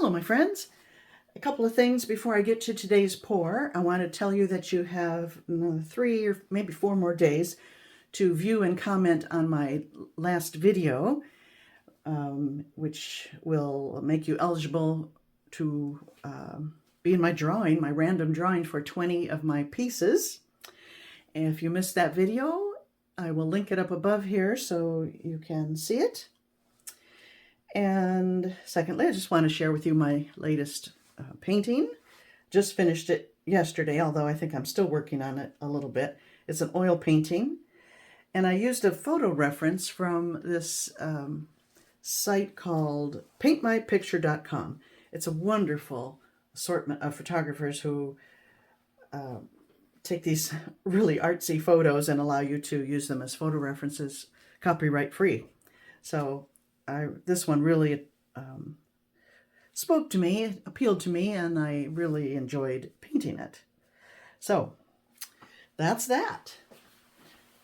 Hello, my friends. A couple of things before I get to today's pour. I want to tell you that you have 3 or maybe 4 more days to view and comment on my last video, which will make you eligible to be in my drawing, my random drawing for 20 of my pieces. And if you missed that video, I will link it up above here so you can see it. And secondly, I just want to share with you my latest painting. Just finished it yesterday, although I think I'm still working on it a little bit. It's an oil painting, and I used a photo reference from this site called paintmypicture.com. It's a wonderful assortment of photographers who take these really artsy photos and allow you to use them as photo references, copyright free. So this one really spoke to me, appealed to me, and I really enjoyed painting it. So that's that.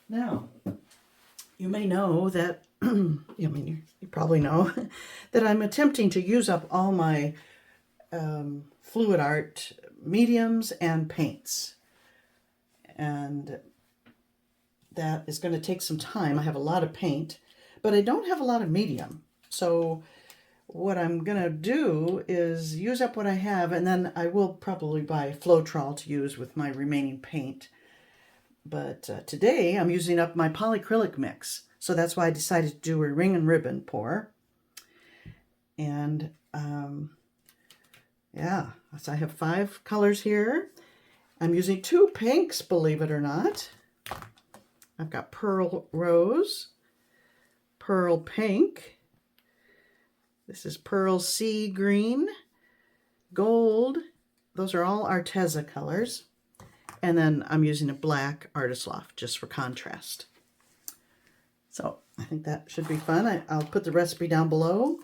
Now, you may know that, you probably know that I'm attempting to use up all my fluid art mediums and paints. And that is going to take some time. I have a lot of paint, but I don't have a lot of medium. So what I'm going to do is use up what I have, and then I will probably buy Floetrol to use with my remaining paint. But today I'm using up my polycrylic mix. So that's why I decided to do a ring and ribbon pour. And yeah, so I have 5 colors here. I'm using 2 pinks, believe it or not. I've got Pearl Rose, Pearl Pink. This is Pearl Sea Green, Gold. Those are all Arteza colors. And then I'm using a black Artist Loft just for contrast. So I think that should be fun. I'll put the recipe down below.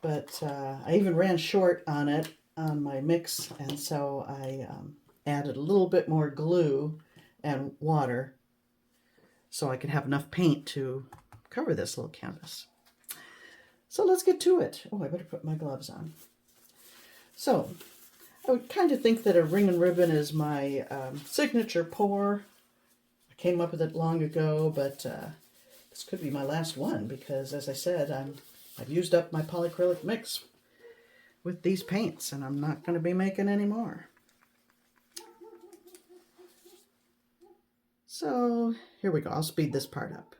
But I even ran short on it on my mix. And so I added a little bit more glue and water so I could have enough paint to cover this little canvas. So let's get to it. Oh, I better put my gloves on. So I would kind of think that a ring and ribbon is my signature pour. I came up with it long ago, but this could be my last one because, as I said, I've used up my polycrylic mix with these paints, and I'm not going to be making any more. So here we go. I'll speed this part up.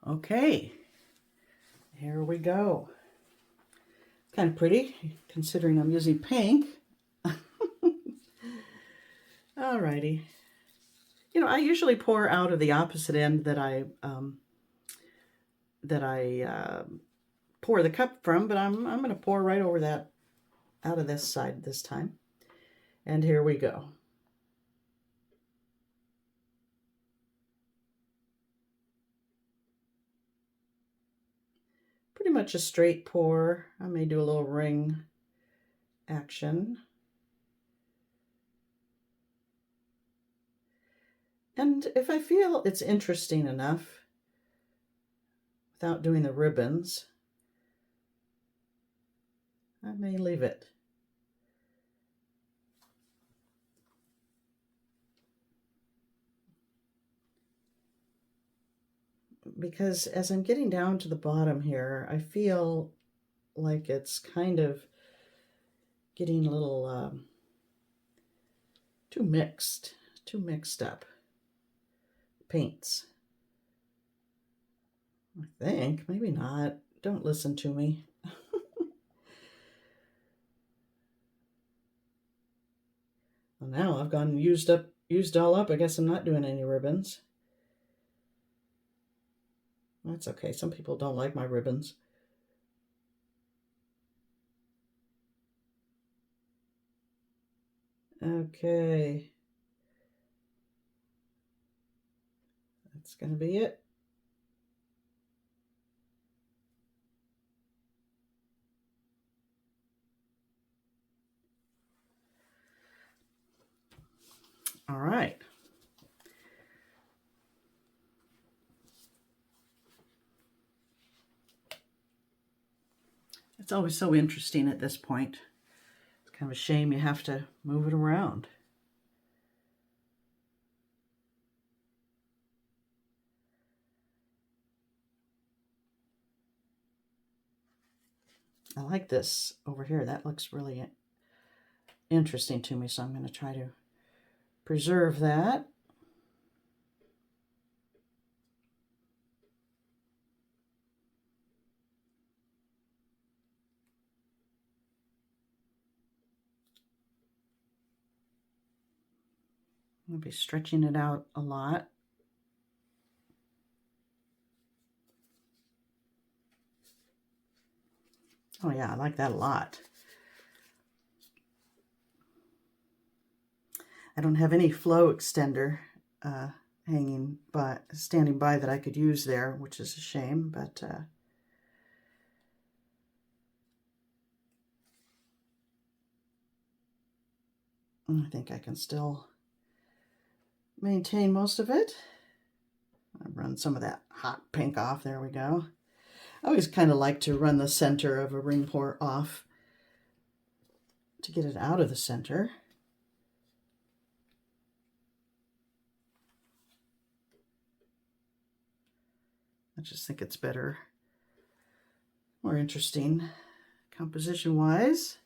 Okay, here we go. Kind of pretty, considering I'm using pink. Alrighty. You know, I usually pour out of the opposite end that I pour the cup from, but I'm going to pour right over that, out of this side this time. And here we go. Pretty much a straight pour. I may do a little ring action. And if I feel it's interesting enough, without doing the ribbons, I may leave it. Because as I'm getting down to the bottom here, I feel like it's kind of getting a little too mixed up paints. I think, maybe not. Don't listen to me. Well, now I've gone and used all up. I guess I'm not doing any ribbons. That's okay. Some people don't like my ribbons. Okay. That's going to be it. All right. It's always so interesting at this point. It's kind of a shame you have to move it around. I like this over here. That looks really interesting to me, so I'm going to try to preserve that. I'll be stretching it out a lot. Oh yeah, I like that a lot. I don't have any flow extender standing by that I could use there, which is a shame, but I think I can still maintain most of it. I'll run some of that hot pink off. There we go. I always kind of like to run the center of a ring pour off to get it out of the center. I just think it's better, more interesting composition-wise.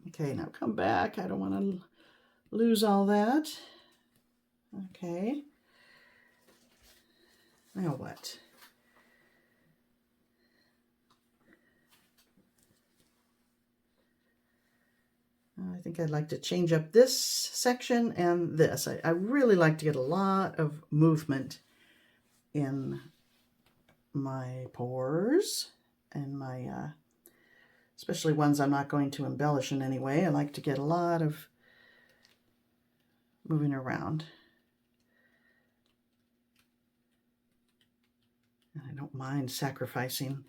Okay, now come back. I don't want to lose all that. Okay. Now what? I think I'd like to change up this section and this. I really like to get a lot of movement in my pores and my, especially ones I'm not going to embellish in any way. I like to get a lot of moving around. And I don't mind sacrificing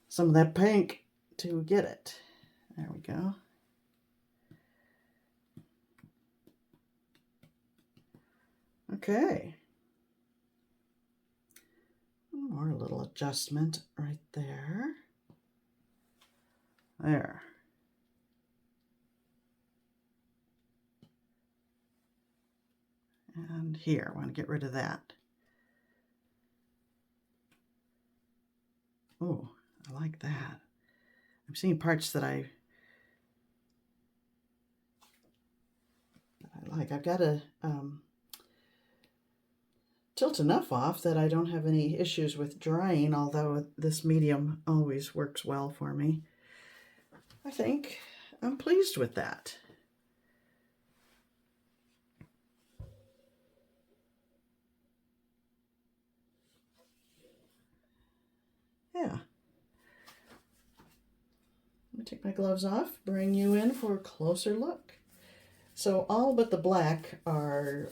some of that pink to get it. There we go. Okay. One more little adjustment right there. There. And here, I want to get rid of that. Oh, I like that. I'm seeing parts that I like. I've got to tilt enough off that I don't have any issues with drying, although this medium always works well for me. I think I'm pleased with that. Yeah. Let me take my gloves off, bring you in for a closer look. So all but the black are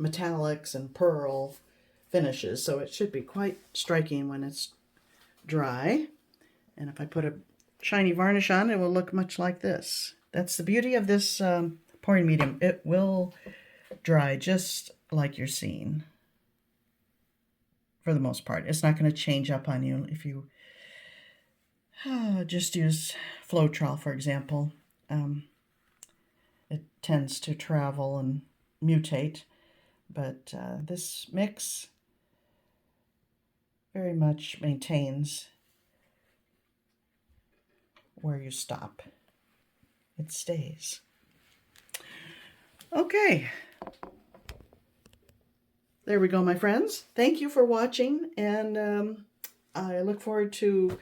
metallics and pearl finishes, so it should be quite striking when it's dry. And if I put a shiny varnish on, it will look much like this. That's the beauty of this pouring medium. It will dry just like you're seeing. For the most part, it's not going to change up on you if you just use Floetrol, for example. It tends to travel and mutate, but this mix very much maintains where you stop. It stays. Okay. There we go, my friends. Thank you for watching, and I look forward to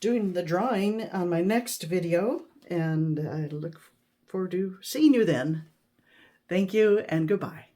doing the drawing on my next video, and I look forward to seeing you then. Thank you, and goodbye.